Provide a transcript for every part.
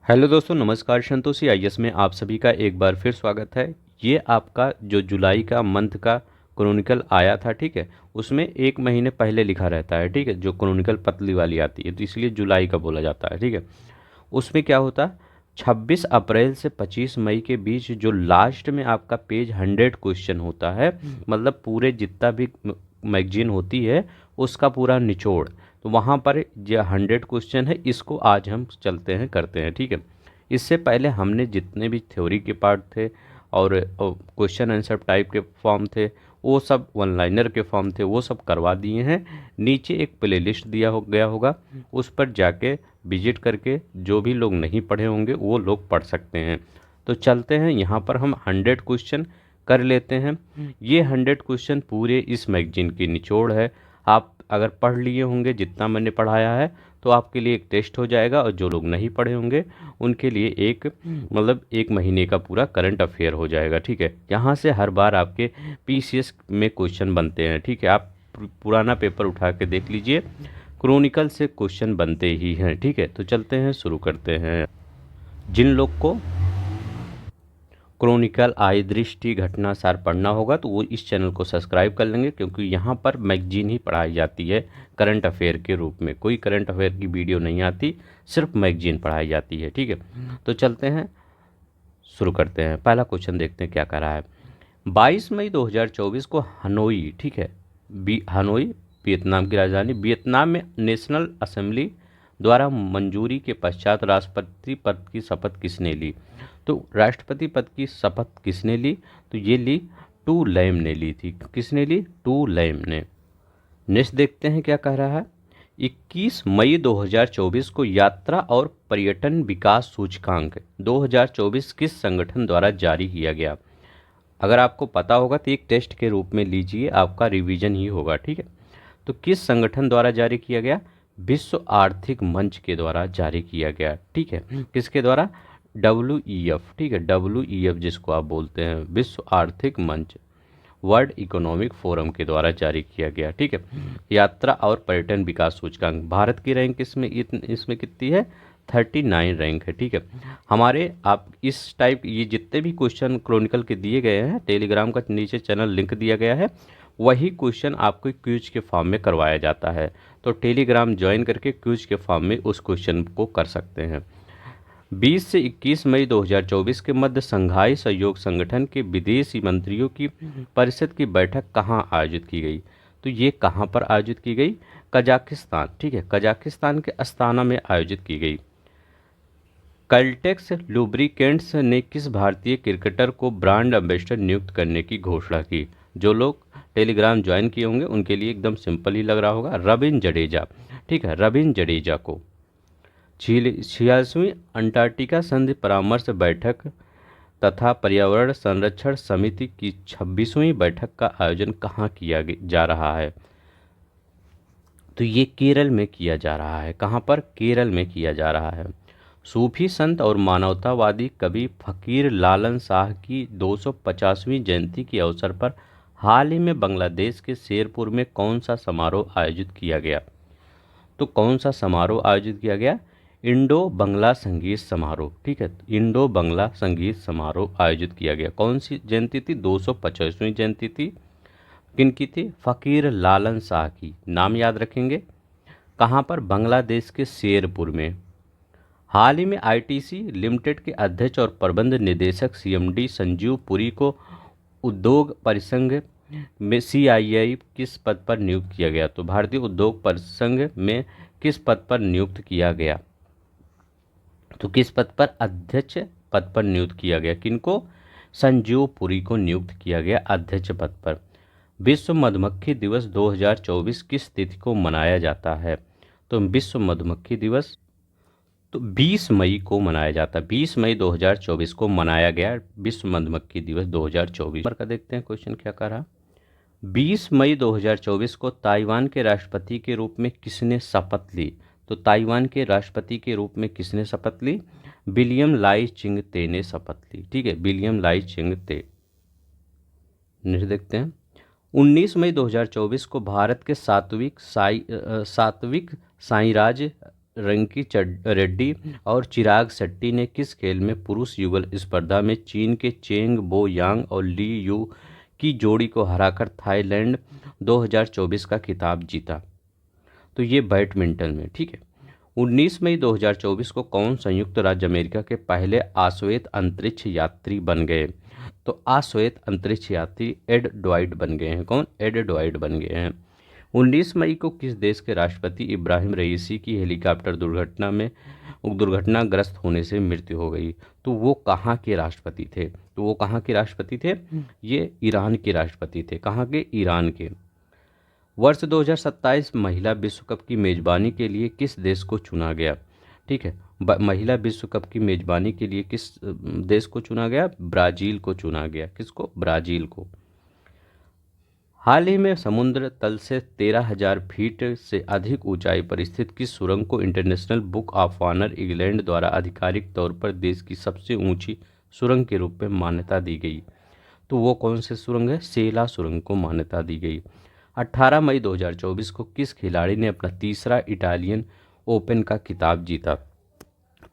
Hello दोस्तों, नमस्कार। Santoshi IAS में आप सभी का एक बार फिर स्वागत है। ये आपका जो जुलाई का मंथ का क्रॉनिकल आया था, ठीक है, उसमें एक महीने पहले लिखा रहता है, ठीक है, जो क्रॉनिकल पतली वाली आती है तो इसलिए जुलाई का बोला जाता है, ठीक है। उसमें क्या होता है, 26 अप्रैल से 25 मई के बीच जो लास्ट में आपका पेज 100 क्वेश्चन होता है, मतलब पूरे जितना भी मैगजीन होती है उसका पूरा निचोड़, तो वहाँ पर जो 100 क्वेश्चन है इसको आज हम चलते हैं करते हैं, ठीक है। इससे पहले हमने जितने भी थ्योरी के पार्ट थे और क्वेश्चन आंसर टाइप के फॉर्म थे, वो सब वन लाइनर के फॉर्म थे, वो सब करवा दिए हैं। नीचे एक प्लेलिस्ट दिया हो गया होगा, उस पर जाके विजिट करके जो भी लोग नहीं पढ़े होंगे वो लोग पढ़ सकते हैं। तो चलते हैं, यहाँ पर हम 100 क्वेश्चन कर लेते हैं। ये 100 क्वेश्चन पूरे इस मैगजीन की निचोड़ है। आप अगर पढ़ लिए होंगे जितना मैंने पढ़ाया है तो आपके लिए एक टेस्ट हो जाएगा, और जो लोग नहीं पढ़े होंगे उनके लिए एक मतलब एक महीने का पूरा करंट अफेयर हो जाएगा, ठीक है। यहाँ से हर बार आपके पीसीएस में क्वेश्चन बनते हैं, ठीक है। आप पुराना पेपर उठा के देख लीजिए, क्रॉनिकल से क्वेश्चन बनते ही हैं, ठीक है। तो चलते हैं, शुरू करते हैं। जिन लोग को क्रॉनिकल आई दृष्टि घटना सार पढ़ना होगा तो वो इस चैनल को सब्सक्राइब कर लेंगे, क्योंकि यहाँ पर मैगजीन ही पढ़ाई जाती है करंट अफेयर के रूप में। कोई करंट अफेयर की वीडियो नहीं आती, सिर्फ मैगजीन पढ़ाई जाती है, ठीक है। तो चलते हैं, शुरू करते हैं। पहला क्वेश्चन देखते हैं क्या कर रहा है। 22 मई 2024 को हनोई, ठीक है, हनोई वियतनाम की राजधानी, वियतनाम में नेशनल असेंबली द्वारा मंजूरी के पश्चात राष्ट्रपति पद की शपथ किसने ली। तो राष्ट्रपति पद की शपथ किसने ली, तो ये ली टू लैम ने ली थी। किसने ली, टू लैम ने। नेक्स्ट देखते हैं क्या कह रहा है। 21 मई 2024 को यात्रा और पर्यटन विकास सूचकांक 2024 किस संगठन द्वारा जारी किया गया। अगर आपको पता होगा तो एक टेस्ट के रूप में लीजिए, आपका रिवीजन ही होगा, ठीक है। तो किस संगठन द्वारा जारी किया गया, विश्व आर्थिक मंच के द्वारा जारी किया गया, ठीक है। किसके द्वारा, WEF, ठीक है, WEF जिसको आप बोलते हैं, विश्व आर्थिक मंच, वर्ल्ड इकोनॉमिक फोरम के द्वारा जारी किया गया, ठीक है। यात्रा और पर्यटन विकास सूचकांक, भारत की रैंक इसमें कितनी है, 39 रैंक है, ठीक है। हमारे आप इस टाइप ये जितने भी क्वेश्चन क्रॉनिकल के दिए गए हैं, टेलीग्राम का नीचे चैनल लिंक दिया गया है, वही क्वेश्चन आपको क्विज के फॉर्म में करवाया जाता है। तो टेलीग्राम ज्वाइन करके क्विज के फॉर्म में उस क्वेश्चन को कर सकते हैं। 20 से 21 मई 2024 के मध्य संघाई सहयोग संगठन के विदेशी मंत्रियों की परिषद की बैठक कहाँ आयोजित की गई। तो ये कहाँ पर आयोजित की गई, कजाकिस्तान, ठीक है, कजाकिस्तान के अस्ताना में आयोजित की गई। कल्टेक्स लुब्रिकेंट्स ने किस भारतीय क्रिकेटर को ब्रांड एम्बेसडर नियुक्त करने की घोषणा की। जो लोग टेलीग्राम ज्वाइन किए होंगे उनके लिए एकदम सिंपल ही लग रहा होगा, रविंद्र जडेजा, ठीक है, रविंद्र जडेजा को। 46वीं अंटार्कटिका संधि परामर्श बैठक तथा पर्यावरण संरक्षण समिति की 26वीं बैठक का आयोजन कहाँ किया जा रहा है। तो ये केरल में किया जा रहा है। कहाँ पर, केरल में किया जा रहा है। सूफी संत और मानवतावादी कवि फकीर लालन शाह की 250वीं जयंती के अवसर पर हाल ही में बांग्लादेश के शेरपुर में कौन सा समारोह आयोजित किया गया। तो कौन सा समारोह आयोजित किया गया, इंडो बंगला संगीत समारोह, ठीक है, इंडो बंगला संगीत समारोह आयोजित किया गया। कौन सी जयंती थी, 250वीं जयंती थी। किनकी थी, फकीर लालन शाह की। नाम याद रखेंगे। कहाँ पर, बांग्लादेश के शेरपुर में। हाल ही में आईटीसी लिमिटेड के अध्यक्ष और प्रबंध निदेशक सीएमडी संजीव पुरी को उद्योग परिसंघ में सीआईआई किस पद पर नियुक्त किया गया। तो भारतीय उद्योग परिसंघ में किस पद पर नियुक्त किया गया, तो किस पद पर, अध्यक्ष पद पर नियुक्त किया गया। किनको, संजीव पुरी को नियुक्त किया गया अध्यक्ष पद पर। विश्व मधुमक्खी दिवस 2024 किस तिथि को मनाया जाता है। तो विश्व मधुमक्खी दिवस तो 20 मई को मनाया जाता है। 20 मई 2024 को मनाया गया विश्व मधुमक्खी दिवस 2024। नंबर का देखते हैं क्वेश्चन क्या कह रहा। 20 मई 2024 को ताइवान के राष्ट्रपति के रूप में किसने शपथ ली। तो ताइवान के राष्ट्रपति के रूप में किसने शपथ ली, विलियम लाई चिंग ते ने शपथ ली, ठीक है, विलियम लाई चिंग ते। नेक्स्ट देखते हैं। 19 मई 2024 को भारत के सात्विक साईराज रंकी रेड्डी और चिराग शेट्टी ने किस खेल में पुरुष युगल स्पर्धा में चीन के चेंग बो यांग और ली यू की जोड़ी को हराकर थाईलैंड 2024 का खिताब जीता? तो ये बैडमिंटन में, ठीक है। 19 मई 2024 को कौन संयुक्त राज्य अमेरिका के पहले आश्वेत अंतरिक्ष यात्री बन गए? तो आश्वेत अंतरिक्ष यात्री एड ड्वाइट बन गए हैं। कौन? एड ड्वाइट बन गए हैं। 19 मई को किस देश के राष्ट्रपति इब्राहिम रईसी की हेलीकॉप्टर दुर्घटनाग्रस्त होने से मृत्यु हो गई? तो वो कहाँ के राष्ट्रपति थे? तो वो कहाँ के राष्ट्रपति थे? ये ईरान के राष्ट्रपति थे। कहाँ के? ईरान के। वर्ष 2027 महिला विश्व कप की मेज़बानी के लिए किस देश को चुना गया? ठीक है, महिला विश्व कप की मेज़बानी के लिए किस देश को चुना गया? ब्राज़ील को चुना गया। किसको? ब्राज़ील को। हाल ही में समुद्र तल से 13,000 फीट से अधिक ऊंचाई पर स्थित किस सुरंग को International Book of Honour England द्वारा आधिकारिक तौर पर देश की सबसे ऊंची सुरंग के रूप में मान्यता दी गई? तो वो कौन से सुरंग है? सेला सुरंग को मान्यता दी गई। 18 मई 2024 को किस खिलाड़ी ने अपना तीसरा इटालियन ओपन का खिताब जीता?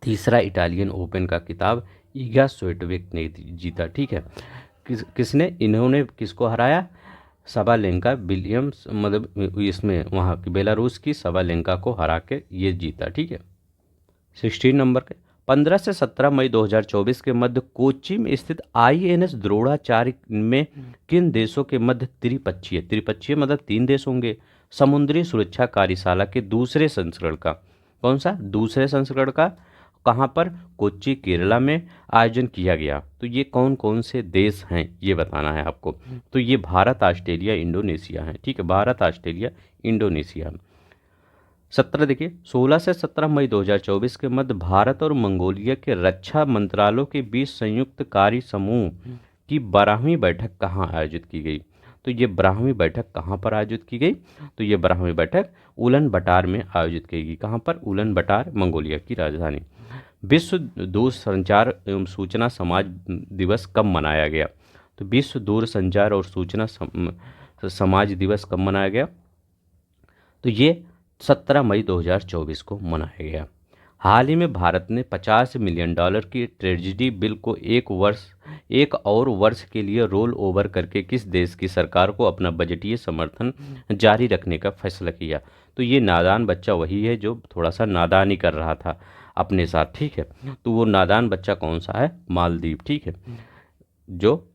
तीसरा इटालियन ओपन का खिताब ईगा स्वियातेक ने जीता। ठीक है, किसने? इन्होंने किसको हराया? सबालेंका विलियम्स, मतलब इसमें वहाँ की बेलारूस की सबालेंका को हरा के ये जीता। ठीक है, 16 नंबर के। 15 से 17 मई 2024 के मध्य कोच्चि में स्थित INS द्रोणाचार्य में किन देशों के मध्य त्रिपक्षीय मतलब 3 देश होंगे, समुद्री सुरक्षा कार्यशाला के दूसरे संस्करण का? कौन सा? दूसरे संस्करण का कहाँ पर? कोच्चि केरला में आयोजन किया गया। तो ये कौन कौन से देश हैं ये बताना है आपको। तो ये भारत, ऑस्ट्रेलिया, इंडोनेशिया है। ठीक है, भारत, ऑस्ट्रेलिया, इंडोनेशिया। 17 देखिए, 16 से 17 मई 2024 के मध्य भारत और मंगोलिया के रक्षा मंत्रालयों के बीच संयुक्त कार्य समूह की 12वीं बैठक कहाँ आयोजित की गई? तो ये 12वीं बैठक कहाँ पर आयोजित की गई? तो ये 12वीं बैठक उलन बटार में आयोजित की गई। कहाँ पर? उलन बटार, मंगोलिया की राजधानी। विश्व दूरसंचार एवं सूचना समाज दिवस कब मनाया गया? तो विश्व दूरसंचार और सूचना समाज दिवस कब मनाया गया? तो ये 17 मई 2024 को मनाया गया। हाल ही में भारत ने $50 मिलियन की ट्रेजडी बिल को एक और वर्ष के लिए रोल ओवर करके किस देश की सरकार को अपना बजटीय समर्थन जारी रखने का फैसला किया? तो ये नादान बच्चा वही है जो थोड़ा सा नादानी कर रहा था अपने साथ। ठीक है, तो वो नादान बच्चा कौन सा है? मालदीव। ठीक है, जो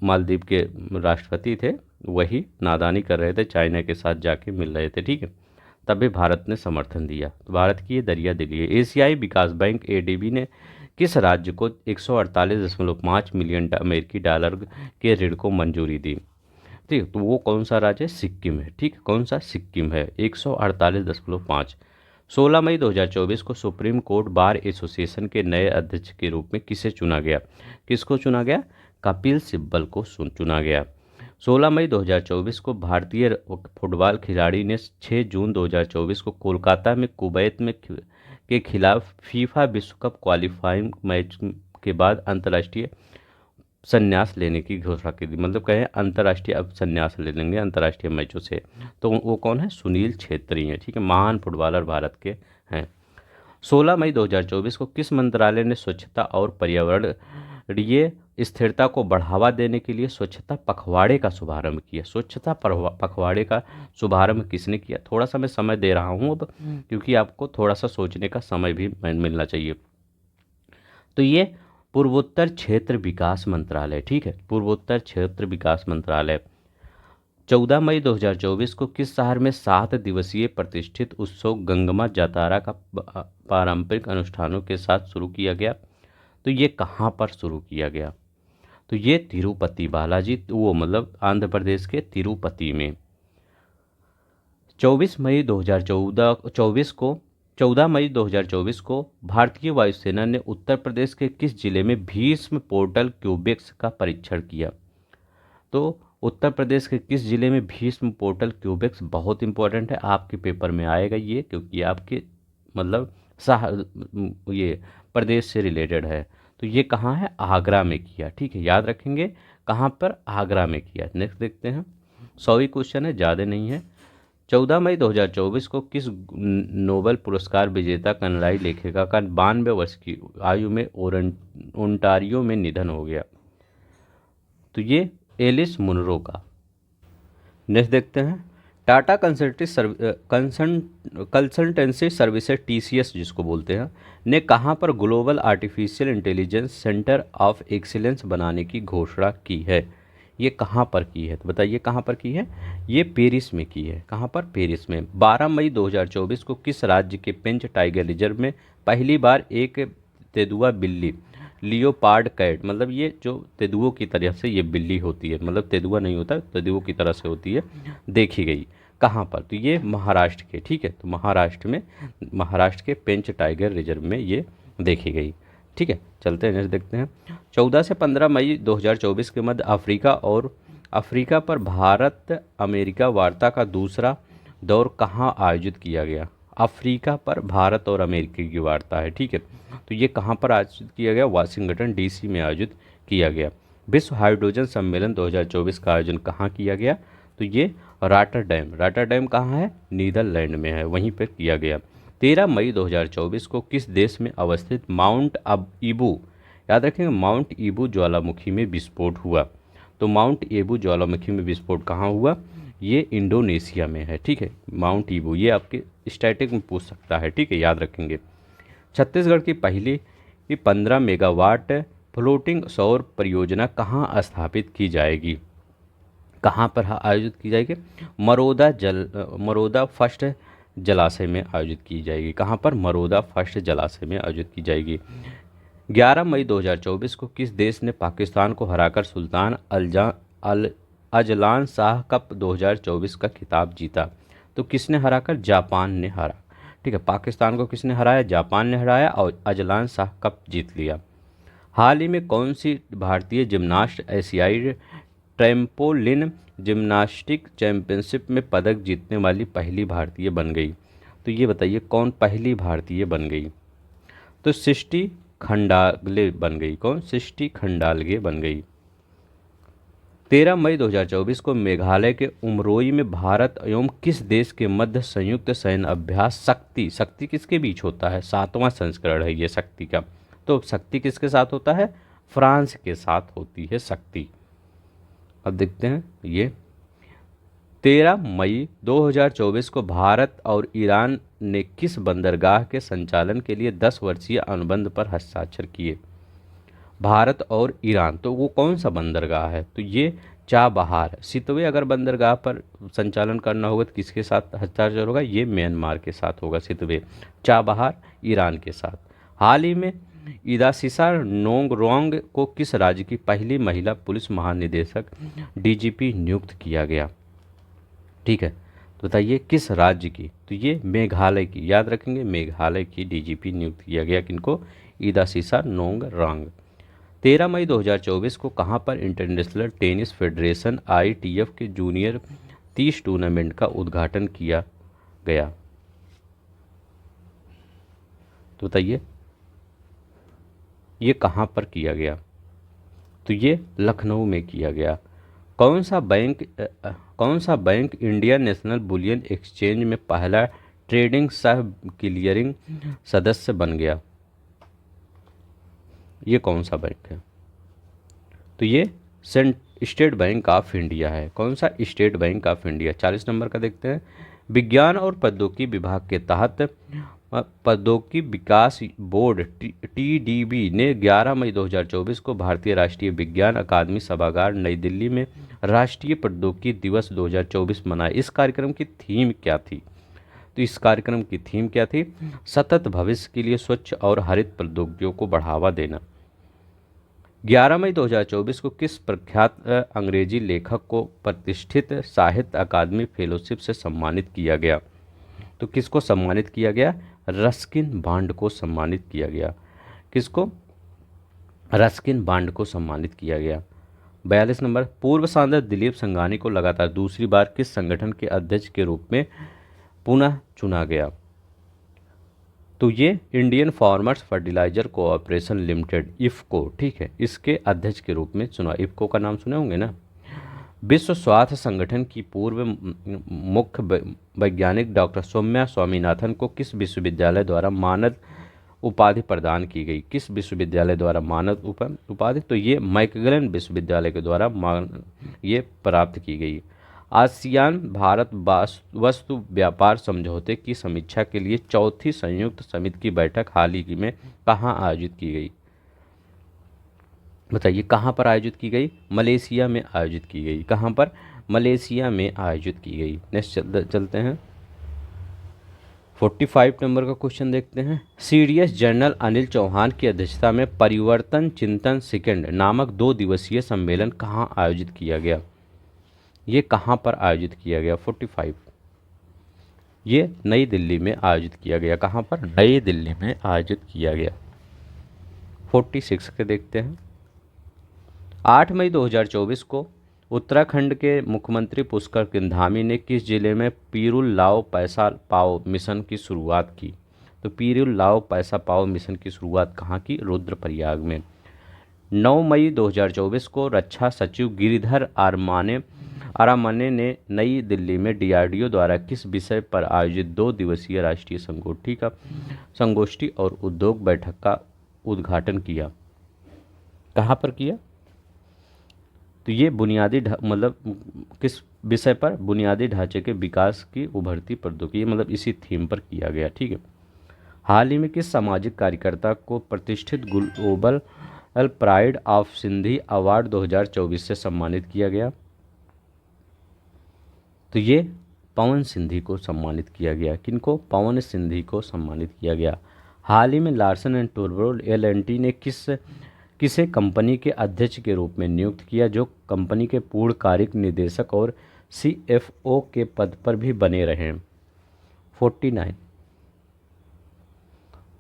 मालदीव के राष्ट्रपति थे वही नादानी कर रहे थे, चाइना के साथ जाके मिल रहे थे। ठीक है, तभी भारत ने समर्थन दिया। तो भारत की ये दरिया दिली है। एशियाई विकास बैंक ADB ने किस राज्य को 148.5 मिलियन अमेरिकी डॉलर के ऋण को मंजूरी दी? ठीक, तो वो कौन सा राज्य है? सिक्किम है। ठीक, कौन सा? सिक्किम है। 148.5। 16 मई 2024 को सुप्रीम कोर्ट बार एसोसिएशन के नए अध्यक्ष के रूप में किसे चुना गया? किसको चुना गया? कपिल सिब्बल को चुना गया। 16 मई 2024 को भारतीय फुटबॉल खिलाड़ी ने 6 जून 2024 को कोलकाता में कुवैत के खिलाफ फीफा विश्व कप क्वालिफाइंग मैच के बाद अंतर्राष्ट्रीय संन्यास लेने की घोषणा की थी। मतलब कहें अंतर्राष्ट्रीय अब संन्यास ले लेंगे अंतर्राष्ट्रीय मैचों से। तो वो कौन है? सुनील छेत्री हैं। ठीक है, महान फुटबॉलर भारत के हैं। 16 मई 2024 को किस मंत्रालय ने स्वच्छता और पर्यावरणीय स्थिरता को बढ़ावा देने के लिए स्वच्छता पखवाड़े का शुभारंभ किया? स्वच्छता पखवाड़े का शुभारंभ किसने किया? थोड़ा सा मैं समय दे रहा हूँ अब, क्योंकि आपको थोड़ा सा सोचने का समय भी मिलना चाहिए। तो ये पूर्वोत्तर क्षेत्र विकास मंत्रालय। ठीक है, पूर्वोत्तर क्षेत्र विकास मंत्रालय। 14 मई 2024 को किस शहर में 7 दिवसीय प्रतिष्ठित उत्सव गंगम्मा जातरा का पारंपरिक अनुष्ठानों के साथ शुरू किया गया? तो ये कहाँ पर शुरू किया गया? तो ये तिरुपति बालाजी, वो मतलब आंध्र प्रदेश के तिरुपति में। 14 मई 2024 को भारतीय वायुसेना ने उत्तर प्रदेश के किस जिले में भीष्म पोर्टल क्यूबेक्स का परीक्षण किया? तो उत्तर प्रदेश के किस जिले में भीष्म पोर्टल क्यूबेक्स? बहुत इंपॉर्टेंट है, आपके पेपर में आएगा ये, क्योंकि आपके मतलब ये प्रदेश से रिलेटेड है। तो ये कहाँ है? आगरा में किया। ठीक है, याद रखेंगे कहाँ पर? आगरा में किया। नेक्स्ट देखते हैं, 100 ही क्वेश्चन है, ज़्यादा नहीं है। 14 मई 2024 को किस नोबेल पुरस्कार विजेता कनाडाई लेखिका का 92 वर्ष की आयु में ओंटारियो में निधन हो गया? तो ये एलिस मुनरो का। नेक्स्ट देखते हैं, टाटा कंसल्टेंसी सर्विसेज TCS जिसको बोलते हैं ने कहाँ पर global artificial intelligence centre of excellence बनाने की घोषणा की है? ये कहाँ पर की है? तो बताइए कहाँ पर की है? ये पेरिस में की है। कहाँ पर? पेरिस में। 12 मई 2024 को किस राज्य के पेंच टाइगर रिजर्व में पहली बार एक तेंदुआ बिल्ली लियोपार्ड कैट, मतलब ये जो तेंदुओं की तरह से ये बिल्ली होती है, मतलब तेंदुआ नहीं होता, तेंदुओं की तरह से होती है, देखी गई? कहाँ पर? तो ये महाराष्ट्र के, ठीक है, तो महाराष्ट्र में, महाराष्ट्र के पेंच टाइगर रिजर्व में ये देखी गई। ठीक है, चलते हैं नेक्स्ट देखते हैं। 14 से 15 मई 2024 के मध्य अफ्रीका पर भारत अमेरिका वार्ता का दूसरा दौर कहाँ आयोजित किया गया? अफ्रीका पर भारत और अमेरिका की वार्ता है, ठीक है, तो ये कहाँ पर आयोजित किया गया? वाशिंगटन DC में आयोजित किया गया। विश्व हाइड्रोजन सम्मेलन 2024 का आयोजन कहाँ किया गया? तो ये रॉटरडैम कहाँ है? नीदरलैंड में है, वहीं पर किया गया। 13 मई 2024 को किस देश में अवस्थित माउंट ईबू, याद रखेंगे, माउंट ईबू ज्वालामुखी में विस्फोट हुआ? तो माउंट ईबू ज्वालामुखी में विस्फोट कहाँ हुआ? ये इंडोनेशिया में है, ठीक है, माउंट ईबू। ये आपके स्टैटिक में पूछ सकता है, ठीक है, याद रखेंगे। छत्तीसगढ़ की पहली 15 मेगावाट फ्लोटिंग सौर परियोजना कहाँ स्थापित की जाएगी? कहाँ पर आयोजित की जाएगी? मरोदा फर्स्ट जलाशय में आयोजित की जाएगी। कहाँ पर? मरोदा फर्स्ट जलाशय में आयोजित की जाएगी। 11 मई 2024 को किस देश ने पाकिस्तान को हराकर सुल्तान अजलान शाह कप 2024 का खिताब जीता? तो किसने हराकर? जापान ने हरा, ठीक है, पाकिस्तान को किसने हराया? जापान ने हराया और अजलान शाह कप जीत लिया। हाल ही में कौन सी भारतीय जिम्नास्ट एशियाई ट्रैम्पोलिन जिम्नास्टिक चैंपियनशिप में पदक जीतने वाली पहली भारतीय बन गई? तो ये बताइए कौन पहली भारतीय बन गई? तो सृष्टि खंडागले बन गई। कौन? सृष्टि खंडालगे बन गई। 13 मई 2024 को मेघालय के उमरोई में भारत एवं किस देश के मध्य संयुक्त सैन्य अभ्यास शक्ति किसके बीच होता है? 7वां संस्करण है ये शक्ति का। तो शक्ति किसके साथ होता है? फ्रांस के साथ होती है शक्ति। अब देखते हैं ये 13 मई 2024 को भारत और ईरान ने किस बंदरगाह के संचालन के लिए 10 वर्षीय अनुबंध पर हस्ताक्षर किए? भारत और ईरान, तो वो कौन सा बंदरगाह है? तो ये चाबहार सितवे। अगर बंदरगाह पर संचालन करना होगा तो किसके साथ हस्ताक्षर होगा? ये म्यांमार के साथ होगा, सितवे। चाबहार ईरान के साथ। हाल ही में इदासिसा नोंगरोंग को किस राज्य की पहली महिला पुलिस महानिदेशक DGP नियुक्त किया गया? ठीक है, तो बताइए किस राज्य की? तो ये मेघालय की, याद रखेंगे, मेघालय की DGP नियुक्त किया गया। किनको? इदासिसा नोंगरोंग। 13 मई 2024 को कहाँ पर इंटरनेशनल टेनिस फेडरेशन ITF के जूनियर 30 टूर्नामेंट का उद्घाटन किया गया? तो बताइए ये कहाँ पर किया गया? तो ये लखनऊ में किया गया। कौन सा bank Indian national bullion exchange में पहला ट्रेडिंग सह क्लियरिंग सदस्य बन गया? ये कौन सा बैंक है? तो ये स्टेट बैंक ऑफ इंडिया है। कौन सा? State bank of India. 40 number का देखते हैं। विज्ञान और प्रौद्योगिकी विभाग के तहत प्रौद्योगिकी विकास बोर्ड TDB ने 11 मई 2024 को भारतीय राष्ट्रीय विज्ञान अकादमी सभागार नई दिल्ली में राष्ट्रीय प्रौद्योगिकी दिवस 2024 मनाया। इस कार्यक्रम की थीम क्या थी? तो इस कार्यक्रम की थीम क्या थी? सतत भविष्य के लिए स्वच्छ और हरित प्रौद्योगिकियों को बढ़ावा देना। 11 मई 2024 को किस प्रख्यात अंग्रेजी लेखक को प्रतिष्ठित साहित्य अकादमी फेलोशिप से सम्मानित किया गया? तो किसको सम्मानित किया गया? रस्किन बॉन्ड को सम्मानित किया गया। किसको? रस्किन बॉन्ड को सम्मानित किया गया। 42 नंबर, पूर्व सांसद दिलीप संघानी को लगातार दूसरी बार किस संगठन के अध्यक्ष के रूप में पुनः चुना गया? तो ये Indian Farmers Fertiliser Cooperation Limited, IFFCO, ठीक है, इसके अध्यक्ष के रूप में चुना। इफ़को का नाम सुने होंगे ना। विश्व स्वास्थ्य संगठन की पूर्व मुख्य वैज्ञानिक डॉक्टर सौम्या स्वामीनाथन को किस विश्वविद्यालय द्वारा मानद उपाधि प्रदान की गई? किस विश्वविद्यालय द्वारा मानद उपाधि? तो ये मैकगलन विश्वविद्यालय के द्वारा ये प्राप्त की गई। आसियान भारत वस्तु व्यापार समझौते की समीक्षा के लिए चौथी संयुक्त समिति की बैठक हाल ही में कहाँ आयोजित की गई? बताइए कहाँ पर आयोजित की गई? मलेशिया में आयोजित की गई। कहाँ पर? मलेशिया में आयोजित की गई। नेक्स्ट चलते हैं 45 नंबर का क्वेश्चन देखते हैं। सीडीएस जनरल अनिल चौहान की अध्यक्षता में परिवर्तन चिंतन सेकंड नामक 2 दिवसीय सम्मेलन कहाँ आयोजित किया गया? ये कहाँ पर आयोजित किया गया? 45 ये नई दिल्ली में आयोजित किया गया। कहाँ पर? नई दिल्ली में आयोजित किया गया। 46 के देखते हैं। 8 मई 2024 को उत्तराखंड के मुख्यमंत्री पुष्कर किंधामी ने किस जिले में पीरुल लाओ पैसा पाओ मिशन की शुरुआत की? तो पीरुल लाओ पैसा पाओ मिशन की शुरुआत कहाँ की? रुद्रप्रयाग में। 9 मई 2024 को रक्षा सचिव गिरिधर आरामने ने नई दिल्ली में डीआरडीओ द्वारा किस विषय पर आयोजित 2 दिवसीय राष्ट्रीय संगोष्ठी और उद्योग बैठक का उद्घाटन किया? कहाँ पर किया? तो ये बुनियादी मतलब किस विषय पर? बुनियादी ढांचे के विकास की उभरती प्रौद्योगिकी, मतलब इसी थीम पर किया गया। ठीक है। हाल ही में किस सामाजिक कार्यकर्ता को प्रतिष्ठित global pride of Sindhi award 2024 से सम्मानित किया गया? तो ये पवन सिंधी को सम्मानित किया गया। किनको? पवन सिंधी को सम्मानित किया गया। हाल ही में लार्सन एंड टूब्रो एल&टी ने किसे कंपनी के अध्यक्ष के रूप में नियुक्त किया, जो कंपनी के पूर्ण कार्यकारी निदेशक और सीएफओ के पद पर भी बने रहे? 49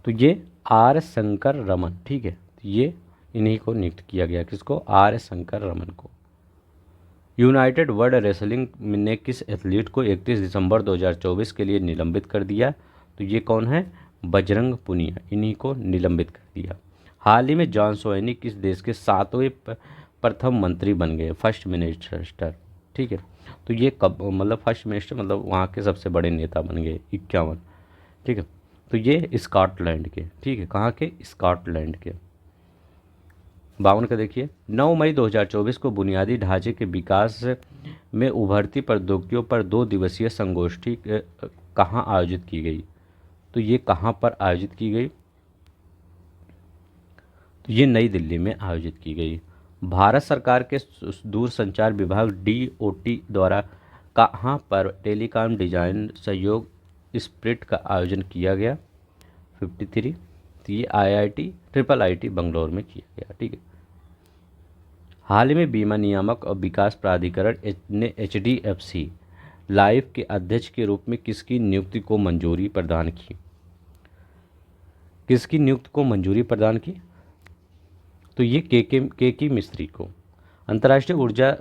तो ये आर शंकर रमन। ठीक है, ये इन्हीं को नियुक्त किया गया। किसको? आर शंकर रमन को। यूनाइटेड वर्ल्ड रेसलिंग ने किस एथलीट को 31 दिसंबर 2024 के लिए निलंबित कर दिया? तो ये कौन है? बजरंग पुनिया। इन्हीं को निलंबित कर दिया। हाल ही में जॉन सोएनी किस देश के 7वें प्रथम मंत्री बन गए? First minister. ठीक है, तो ये कब मतलब फर्स्ट मिनिस्टर मतलब वहाँ के सबसे बड़े नेता बन गए 51। ठीक है, तो ये स्कॉटलैंड के। ठीक है, कहाँ के? स्कॉटलैंड के। 52 का देखिए। 9 मई 2024 को बुनियादी ढांचे के विकास में उभरती प्रौद्योगिकियों पर 2 दिवसीय संगोष्ठी कहाँ आयोजित की गई? तो ये कहाँ पर आयोजित की गई? तो ये नई दिल्ली में आयोजित की गई। भारत सरकार के दूरसंचार विभाग डीओटी द्वारा कहाँ पर टेलीकॉम डिजाइन सहयोग स्प्रिट का आयोजन किया गया? 53 तो ये IIT बंगलौर में किया गया। ठीक है। हाल ही में बीमा नियामक और विकास प्राधिकरण ने HDFC लाइफ के अध्यक्ष के रूप में किसकी नियुक्ति को मंजूरी प्रदान की? किसकी नियुक्ति को मंजूरी प्रदान की? तो ये के मिस्त्री को। अंतर्राष्ट्रीय ऊर्जा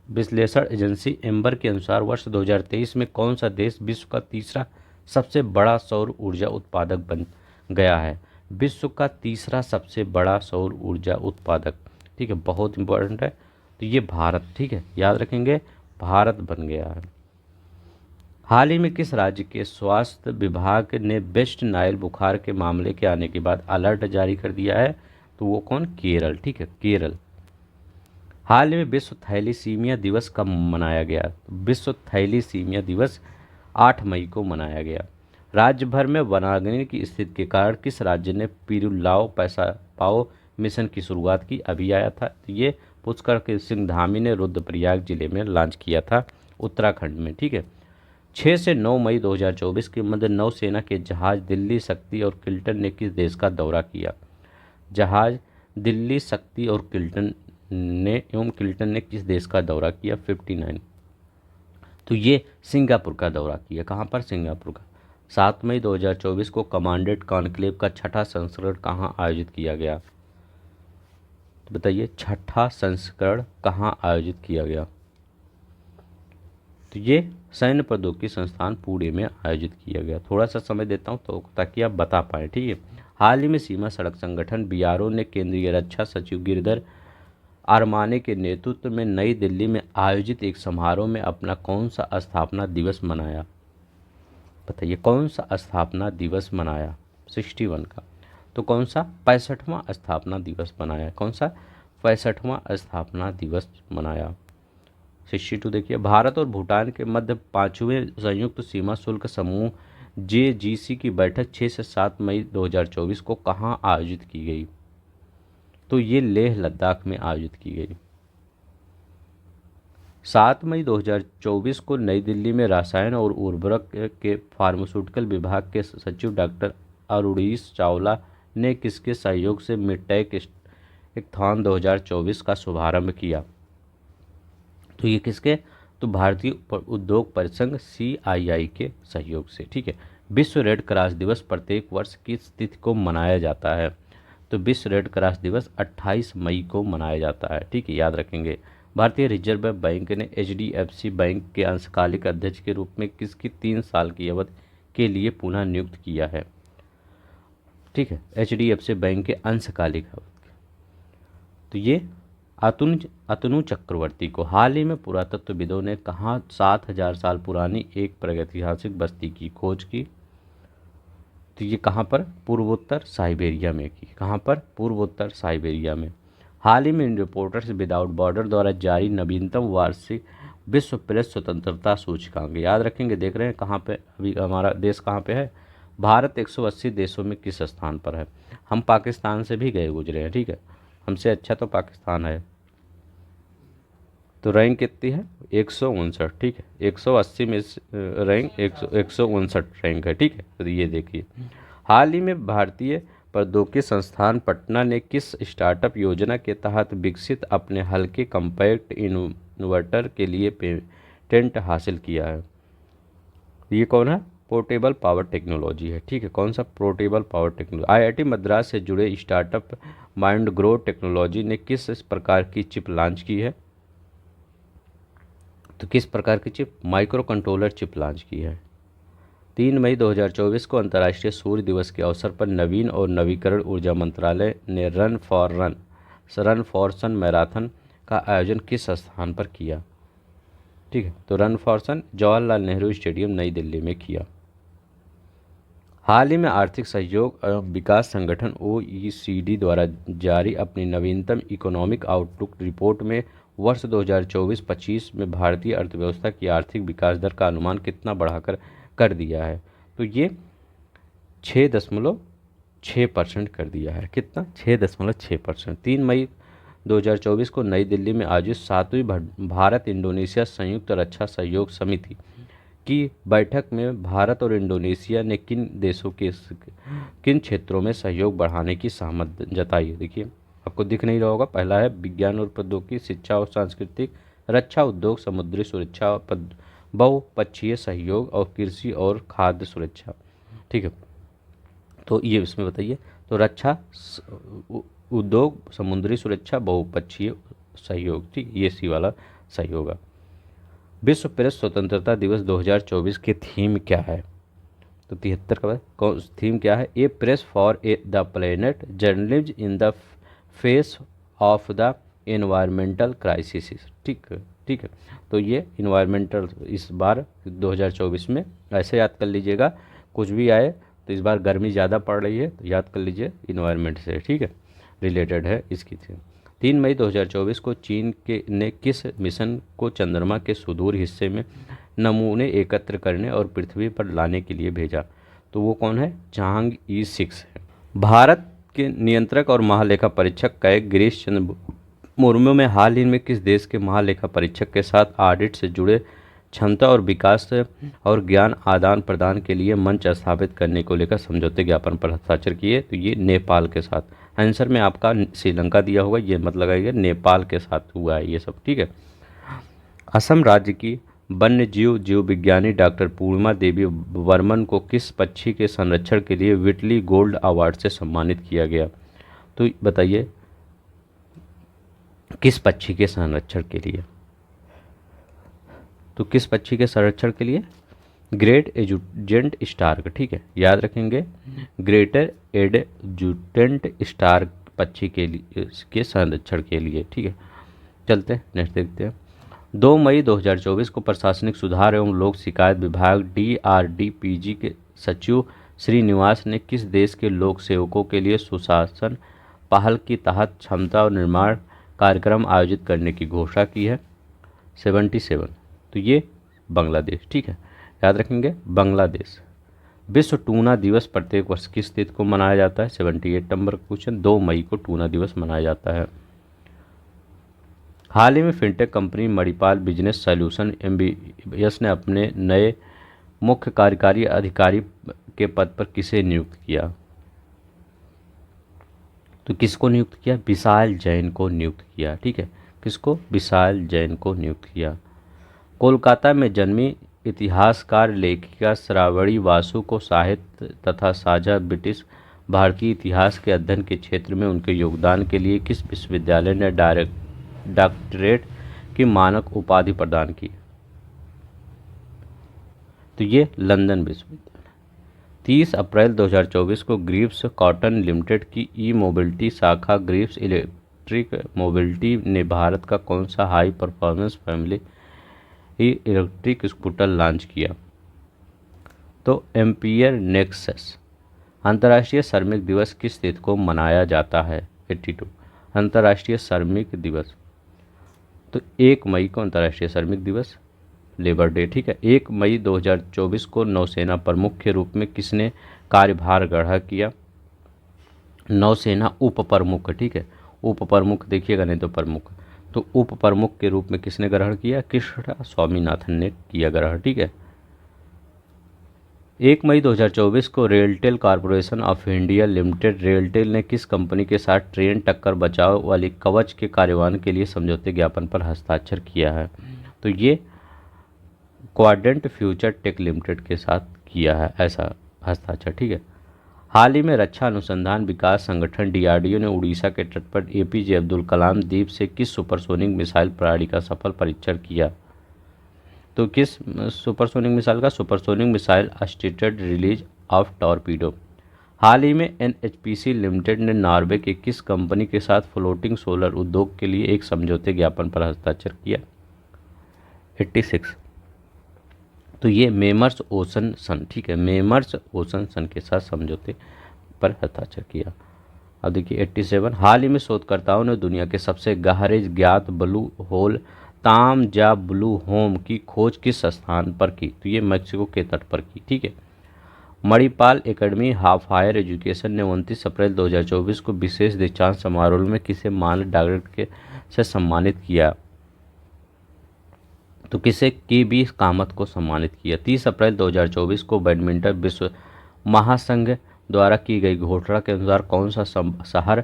विश्लेषण एजेंसी एम्बर के अनुसार वर्ष 2023 में कौन सा देश विश्व का तीसरा सबसे बड़ा सौर ऊर्जा उत्पादक बन गया है? विश्व का तीसरा सबसे बड़ा सौर ऊर्जा उत्पादक। ठीक है, बहुत इंपॉर्टेंट है। तो ये भारत। ठीक है, याद रखेंगे, भारत बन गया है। हाल ही में किस राज्य के स्वास्थ्य विभाग ने वेस्ट नाइल बुखार के मामले के आने के बाद अलर्ट जारी कर दिया है? तो वो कौन? केरल। ठीक है, केरल। हाल ही में विश्व थैलीसीमिया दिवस कब मनाया गया? विश्व थैलीसीमिया दिवस 8 मई को मनाया गया। राज्य भर में वनाग्नि की स्थिति के कारण किस राज्य ने पीरुल लाओ पैसा पाओ मिशन की शुरुआत की? अभी आया था। तो ये पुष्कर के सिंह धामी ने रुद्रप्रयाग जिले में लॉन्च किया था, उत्तराखंड में। ठीक है। 6 से 9 मई 2024 के मध्य नौसेना के जहाज दिल्ली शक्ति और किल्टन ने किस देश का दौरा किया? जहाज दिल्ली शक्ति और किल्टन ने किस देश का दौरा किया? 59 तो ये सिंगापुर का दौरा किया। कहाँ पर? सिंगापुर का। 7 मई 2024 को कमांडेंट कॉन्क्लेव का छठा संस्करण कहाँ आयोजित किया गया? तो बताइए, छठा संस्करण कहाँ आयोजित किया गया? तो ये सैन्य प्रौद्योगिकी संस्थान पुणे में आयोजित किया गया। थोड़ा सा समय देता हूँ तो ताकि आप बता पाएँ। ठीक है। हाल ही में सीमा सड़क संगठन BRO ने केंद्रीय रक्षा सचिव गिरिधर आरमाने के नेतृत्व में नई दिल्ली में आयोजित एक समारोह में अपना कौन सा स्थापना दिवस मनाया? बताइए कौन सा स्थापना दिवस मनाया 61 का? तो कौन सा 65वां स्थापना दिवस मनाया? कौन सा 65वां स्थापना दिवस मनाया? 62 देखिए, भारत और भूटान के मध्य 5वें संयुक्त सीमा शुल्क समूह JGC की बैठक 6 से 7 मई 2024 को कहाँ आयोजित की गई? तो ये लेह लद्दाख में आयोजित की गई। 7 मई 2024 को नई दिल्ली में रसायन और उर्वरक के फार्मास्यूटिकल विभाग के सचिव डॉक्टर अरुणीश चावला ने किसके सहयोग से मिडटेक एथॉन 2024 का शुभारंभ किया? तो ये किसके? तो भारतीय उद्योग परिसंघ CII के सहयोग से। ठीक है। विश्व रेड क्रॉस दिवस प्रत्येक वर्ष किस तिथि को मनाया जाता है? तो विश्व रेड क्रॉस दिवस 28 मई को मनाया जाता है। ठीक है, याद रखेंगे। भारतीय रिजर्व बैंक ने HDFC बैंक के अंशकालिक अध्यक्ष के रूप में किसकी 3 साल की अवधि के लिए पुनः नियुक्त किया है? ठीक है, HDFC बैंक के अंशकालिक अवधि। तो ये अतनु चक्रवर्ती को हाल ही में पुरातत्वविदों ने कहाँ 7000 साल पुरानी एक प्रागैतिहासिक बस्ती की खोज की? तो ये कहाँ पर? पूर्वोत्तर साइबेरिया में की। कहाँ पर? पूर्वोत्तर साइबेरिया में। हाल ही में रिपोर्टर्स विदाउट बॉर्डर द्वारा जारी नवीनतम वार्षिक विश्व प्रेस स्वतंत्रता सूचकांक, याद रखेंगे। देख रहे हैं कहाँ पे अभी हमारा देश कहाँ पे है? भारत 180 देशों में किस स्थान पर है? हम पाकिस्तान से भी गए गुजरे हैं। ठीक है, हमसे अच्छा तो पाकिस्तान है। तो रैंक कितनी है? 159। ठीक है, 180 में रैंक 159 रैंक है। ठीक है, तो ये देखिए, हाल ही में भारतीय प्रौद्योगिकी संस्थान पटना ने किस स्टार्टअप योजना के तहत विकसित अपने हल्के कॉम्पैक्ट इन्वर्टर के लिए पेटेंट हासिल किया है? ये कौन है? पोर्टेबल पावर टेक्नोलॉजी है। ठीक है, कौन सा? Portable power technology. IIT Madras से जुड़े स्टार्टअप माइंड ग्रो टेक्नोलॉजी ने किस प्रकार की चिप लॉन्च की है? तो किस प्रकार की chip? Micro controller chip launch की है। 3 मई 2024 को अंतर्राष्ट्रीय सूर्य दिवस के अवसर पर नवीन और नवीकरण ऊर्जा मंत्रालय ने रन फॉर सन मैराथन का आयोजन किस स्थान पर किया? ठीक है, तो Run for Sun Jawaharlal Nehru Stadium New Delhi में किया। हाल ही में आर्थिक सहयोग एवं विकास संगठन OECD द्वारा जारी अपनी नवीनतम इकोनॉमिक आउटलुक रिपोर्ट में वर्ष 2024-25 में भारतीय अर्थव्यवस्था की आर्थिक विकास दर का अनुमान कितना बढ़ाकर कर दिया है? तो ये 6.6% कर दिया है। कितना? 6.6%। 3 मई 2024 को नई दिल्ली में आयोजित 7वीं भारत इंडोनेशिया संयुक्त रक्षा सहयोग समिति की बैठक में भारत और इंडोनेशिया ने किन देशों के किन क्षेत्रों में सहयोग बढ़ाने की सहमति जताई? देखिए, आपको दिख नहीं रहा होगा। पहला है विज्ञान और प्रौद्योगिकी, शिक्षा और सांस्कृतिक, रक्षा उद्योग, समुद्री सुरक्षा, बहुपक्षीय सहयोग और कृषि और खाद्य सुरक्षा। ठीक है, तो ये इसमें बताइए। तो रक्षा उद्योग, समुद्री सुरक्षा, बहुपक्षीय सहयोग। ठीक, ये सी वाला सहयोग है। विश्व प्रेस स्वतंत्रता दिवस 2024 की थीम क्या है? तो 73 का कौन थीम क्या है? A press for the planet, journalism in the face of the environmental crisis. ठीक है, तो ये इन्वायरमेंटल इस बार 2024 में ऐसे याद कर लीजिएगा, कुछ भी आए तो इस बार गर्मी ज़्यादा पड़ रही है तो याद कर लीजिए इन्वायरमेंट से। ठीक है, रिलेटेड है इसकी थीम। 3 मई 2024 को चीन ने किस मिशन को चंद्रमा के सुदूर हिस्से में नमूने एकत्र करने और पृथ्वी पर लाने के लिए भेजा? तो वो कौन है? चांग-ई 6 है। भारत के नियंत्रक और महालेखा परीक्षक कै गिरीश चंद्र मुर्मू में हाल ही में किस देश के महालेखा परीक्षक के साथ ऑडिट से जुड़े क्षमता और विकास और ज्ञान आदान प्रदान के लिए मंच स्थापित करने को लेकर समझौते ज्ञापन पर हस्ताक्षर किए? तो ये नेपाल के साथ। आंसर में आपका श्रीलंका दिया होगा, ये मत लगाइए, नेपाल के साथ हुआ है ये सब। ठीक है। असम राज्य की वन्य जीव विज्ञानी डॉक्टर पूर्णिमा देवी वर्मन को किस पक्षी के संरक्षण के लिए व्हिटली गोल्ड अवार्ड से सम्मानित किया गया? तो बताइए किस पक्षी के संरक्षण के लिए? तो किस पक्षी के संरक्षण के लिए? Great adjutant stork. ठीक है, याद रखेंगे, ग्रेटर एजुटेंट स्टार्क पक्षी के लिए के संरक्षण के लिए। ठीक है, चलते हैं नेक्स्ट देखते हैं। 2 मई 2024 को प्रशासनिक सुधार एवं लोक शिकायत विभाग DRDPG के सचिव श्रीनिवास ने किस देश के लोक सेवकों के लिए सुशासन पहल के तहत क्षमता और निर्माण कार्यक्रम आयोजित करने की घोषणा की है? 77। तो ये बांग्लादेश। ठीक है, याद रखेंगे बांग्लादेश। विश्व टूना दिवस प्रत्येक वर्ष किस तिथि को मनाया जाता है? 78 नंबर क्वेश्चन। 2 मई को टूना दिवस मनाया जाता है। हाल ही में fintech company Manipal business solution MBS ने अपने नए मुख्य कार्यकारी अधिकारी के पद पर किसे नियुक्त किया? तो किसको नियुक्त किया? विशाल जैन को नियुक्त किया। ठीक है, किसको? विशाल जैन को नियुक्त किया। कोलकाता में जन्मी इतिहासकार लेखिका श्रावणी बासु को साहित्य तथा साझा ब्रिटिश भारतीय इतिहास के अध्ययन के क्षेत्र में उनके योगदान के लिए किस विश्वविद्यालय ने डॉक्टरेट की मानक उपाधि प्रदान की? तो ये लंदन विश्वविद्यालय। 30 अप्रैल 2024 को ग्रीव्स कॉटन लिमिटेड की ई मोबिलिटी शाखा ग्रीव्स इलेक्ट्रिक मोबिलिटी ने भारत का कौन सा high performance family electric scooter launch किया? तो एम्पियर नेक्सस। अंतर्राष्ट्रीय श्रमिक दिवस किस तिथि को मनाया जाता है? 82। अंतर्राष्ट्रीय श्रमिक दिवस तो 1 मई को अंतर्राष्ट्रीय श्रमिक दिवस, लेबर डे। ठीक है, 1 मई 2024 को नौसेना प्रमुख के रूप में किसने कार्यभार ग्रहण किया? नौसेना उप प्रमुख। ठीक है, उप प्रमुख देखिएगा, नहीं तो प्रमुख। तो उप प्रमुख के रूप में किसने ग्रहण किया? कृष्णा स्वामीनाथन ने किया ग्रहण। ठीक है, 1 मई 2024 को RailTel corporation of India limited RailTel ने किस कंपनी के साथ ट्रेन टक्कर बचाव वाली कवच के कार्यान्वयन के लिए समझौते ज्ञापन पर हस्ताक्षर किया है? तो ये क्वाड्रेंट फ्यूचर टेक लिमिटेड के साथ किया है ऐसा हस्ताक्षर। ठीक है, हाल ही में रक्षा अनुसंधान विकास संगठन DRDO ने उड़ीसा के तट पर APJ अब्दुल कलाम द्वीप से किस सुपरसोनिक मिसाइल प्रणाली का सफल परीक्षण किया? तो किस सुपरसोनिक मिसाइल का? Supersonic missile assisted release of torpedo. हाल ही में NHPC लिमिटेड ने नॉर्वे के किस कंपनी के साथ फ्लोटिंग सोलर उद्योग के लिए एक समझौते ज्ञापन पर हस्ताक्षर किया? 86। तो ये मेमर्स ओशन सन। ठीक है, मेमर्स ओशन सन के साथ समझौते पर हस्ताक्षर किया। अब देखिए 87। हाल ही में शोधकर्ताओं ने दुनिया के सबसे गहरे ज्ञात ब्लू होल तामजा ब्लू होम की खोज किस स्थान पर की? तो ये मैक्सिको के तट पर की। ठीक है, Manipal Academy of Higher Education ने 29 अप्रैल 2024 को विशेष दीक्षांत समारोह में किसे मानद डॉक्टरेट से सम्मानित किया? तो किसे? KB कामत को सम्मानित किया। 30 अप्रैल 2024 को बैडमिंटन विश्व महासंघ द्वारा की गई घोषणा के अनुसार कौन सा शहर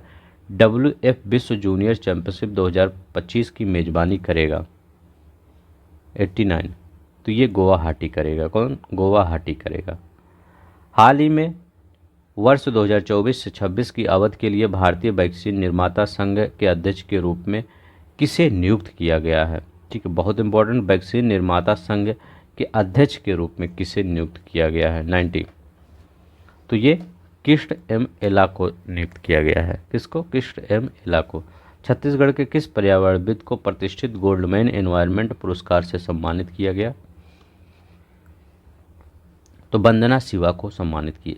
WF विश्व जूनियर चैंपियनशिप 2025 की मेजबानी करेगा? 89। तो ये गुवाहाटी करेगा। कौन? गुवाहाटी करेगा। हाल ही में वर्ष 2024 से 26 की अवधि के लिए भारतीय वैक्सीन निर्माता संघ के अध्यक्ष के रूप में किसे नियुक्त किया गया है? ठीक है, बहुत इंपॉर्टेंट। वैक्सीन निर्माता संघ के अध्यक्ष के रूप में किसे नियुक्त किया गया है? 90। तो ये कृष्ण M एला को नियुक्त किया गया है। किसको? कृष्ण M एला को। छत्तीसगढ़ के किस पर्यावरणविद को प्रतिष्ठित गोल्डमैन एनवायरनमेंट पुरस्कार से सम्मानित किया गया? तो वंदना शिवा को सम्मानित किया।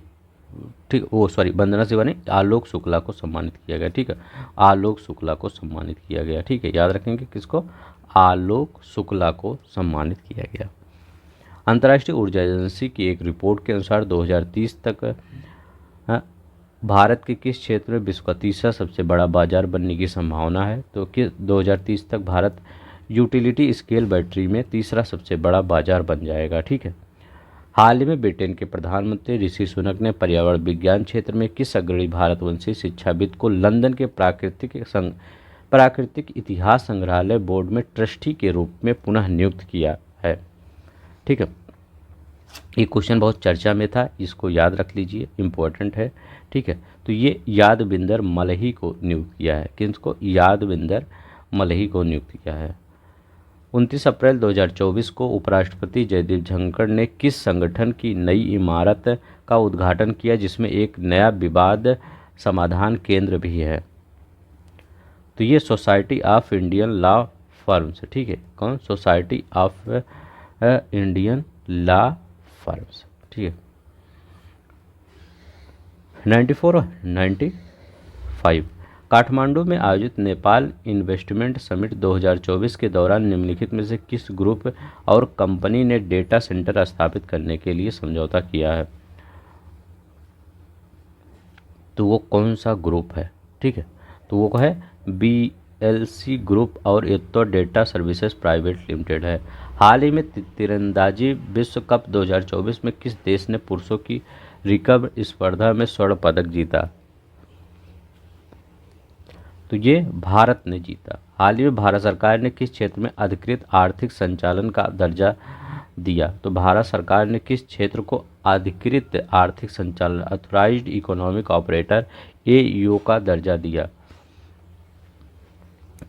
ठीक, वंदना शिवा नहीं, आलोक शुक्ला को सम्मानित किया गया। ठीक है, आलोक शुक्ला को सम्मानित किया गया। ठीक है, याद रखेंगे किसको? आलोक शुक्ला को सम्मानित किया गया। अंतर्राष्ट्रीय ऊर्जा एजेंसी की एक रिपोर्ट के अनुसार 2030 तक भारत के किस क्षेत्र में विश्व का तीसरा सबसे बड़ा बाजार बनने की संभावना है? तो कि 2030 तक भारत यूटिलिटी स्केल बैटरी में तीसरा सबसे बड़ा बाजार बन जाएगा। ठीक है, हाल ही में ब्रिटेन के प्रधानमंत्री ऋषि सुनक ने पर्यावरण विज्ञान क्षेत्र में किस अग्रणी भारतवंशी शिक्षाविद को लंदन के प्राकृतिक इतिहास संग्रहालय बोर्ड में ट्रस्टी के रूप में पुनः नियुक्त किया है? ठीक है, ये क्वेश्चन बहुत चर्चा में था, इसको याद रख लीजिए, इम्पोर्टेंट है। ठीक है, तो ये यादविंदर मलही को नियुक्त किया है। किसको? यादविंदर मलही को नियुक्त किया है। 29 अप्रैल 2024 को उपराष्ट्रपति जगदीप धनखड़ ने किस संगठन की नई इमारत का उद्घाटन किया जिसमें एक नया विवाद समाधान केंद्र भी है? तो ये society of Indian law firms, ठीक है, कौन, society of Indian law firms, ठीक है। 94 और 95, काठमांडू में आयोजित नेपाल इन्वेस्टमेंट समिट 2024 के दौरान निम्नलिखित में से किस ग्रुप और कंपनी ने डेटा सेंटर स्थापित करने के लिए समझौता किया है? तो वो कौन सा ग्रुप है, ठीक है, तो वो है BLC ग्रुप और एतो डेटा सर्विसेज प्राइवेट लिमिटेड है। हाल ही में तीरंदाजी विश्व कप 2024 में किस देश ने पुरुषों की रिकर्व स्पर्धा में स्वर्ण पदक जीता? तो ये भारत ने जीता। हाल ही में भारत सरकार ने किस क्षेत्र में अधिकृत आर्थिक संचालन का दर्जा दिया? तो भारत सरकार ने किस क्षेत्र को अधिकृत आर्थिक संचालन, ऑथराइज्ड इकोनॉमिक ऑपरेटर AEO का दर्जा दिया?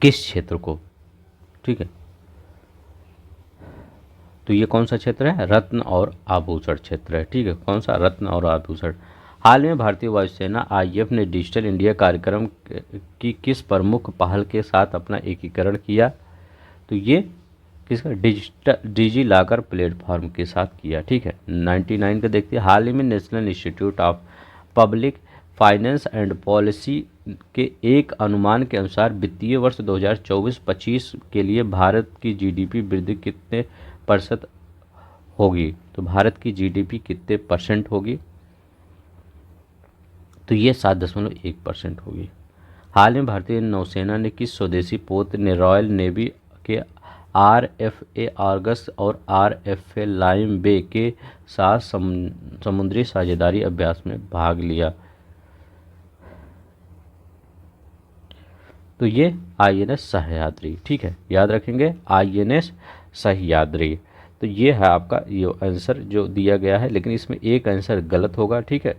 किस क्षेत्र को, ठीक है, तो ये कौन सा क्षेत्र है? रत्न और आभूषण क्षेत्र है, ठीक है, कौन सा? रत्न और आभूषण। हाल में भारतीय वायुसेना IAF ने डिजिटल इंडिया कार्यक्रम की किस प्रमुख पहल के साथ अपना एकीकरण किया? तो ये किसका? डिजी लॉकर प्लेटफॉर्म के साथ किया, ठीक है। 99 का देखते हैं। हाल ही में national institute of public finance and policy के एक अनुमान के अनुसार वित्तीय वर्ष 2024-25 के लिए भारत की GDP वृद्धि कितने % होगी? तो भारत की GDP कितने % होगी? तो ये 7.1% होगी। हाल में भारतीय नौसेना ने किस स्वदेशी पोत ने रॉयल नेवी के RFA आर्गस और RFA लाइम बे के साथ समुद्री साझेदारी अभ्यास में भाग लिया? तो ये INS सह्याद्री, ठीक है, याद रखेंगे INS सह्याद्री। तो ये है आपका ये आंसर जो दिया गया है, लेकिन इसमें एक आंसर गलत होगा, ठीक है।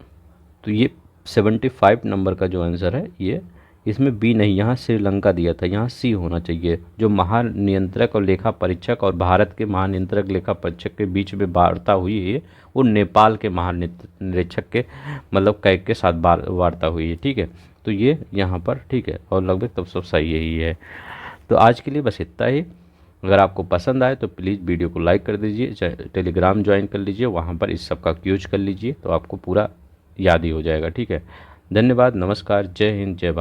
तो ये 75 नंबर का जो आंसर है ये, इसमें B नहीं, यहाँ श्रीलंका दिया था, यहाँ C होना चाहिए। जो महानियंत्रक और लेखा परीक्षक और भारत के महानियंत्रक लेखा परीक्षक के बीच में वार्ता हुई है, वो नेपाल के महानिरीक्षक के मतलब कैग के साथ वार्ता हुई है, ठीक है। तो ये यहाँ पर, ठीक है, और लगभग तब सब सही यही है। तो आज के लिए बस इतना ही। अगर आपको पसंद आए तो प्लीज़ वीडियो को लाइक कर दीजिए, टेलीग्राम ज्वाइन कर लीजिए, वहाँ पर इस सब का यूज कर लीजिए, तो आपको पूरा याद ही हो जाएगा, ठीक है। धन्यवाद, नमस्कार, जय हिंद, जय भारत।